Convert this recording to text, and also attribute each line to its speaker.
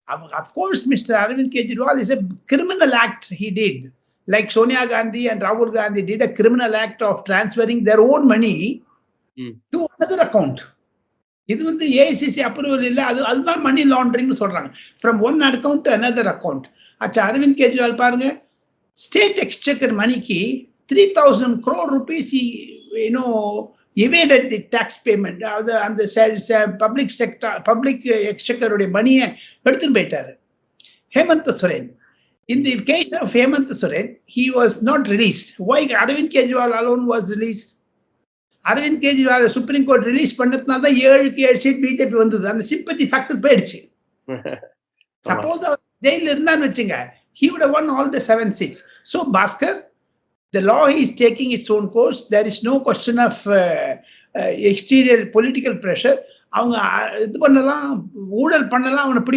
Speaker 1: Of course, Mr. Arvind Kejriwal is a criminal act he did. Like Sonia Gandhi and Rahul Gandhi did a criminal act of transferring their own money to another account. இது வந்து AICC approval இல்லை, அதுதான் மணி லாண்டரிங்னு சொல்றாங்க. From one account to another account. அச்சா, அரவிந்த் கெஜ்ரிவால் பாருங்க, state எக்ஸ்செக்கர் மணிக்கு 3,000 crore rupees evaded the tax payment. அதாவது அந்த பப்ளிக் செக்டர் பப்ளிக் எக்ஸ்செக்கருடைய மணியை எடுத்துன்னு போயிட்டாரு. Hemant Soren, in the case of Hemant Soren, he was not released. Why Arvind Kejriwal alone was released? Arvind Kejriwal Supreme Court release பண்ணதுனால தான் 7க்கு 7 சீட் பிஜேபி வந்தது. அந்த சிம்பத்தி ஃபேக்டர் போயிடுச்சு. சப்போஸ் அவர் ஜெயில இருந்தான்னு வச்சுங்க, he would have won all the 7 seats. So Bhaskar, the law is taking its own course. There is no question of exterior political pressure. அவங்க இது பண்ணலாம், ஊழல் பண்ணலாம், அவனை பிடிக்கும்.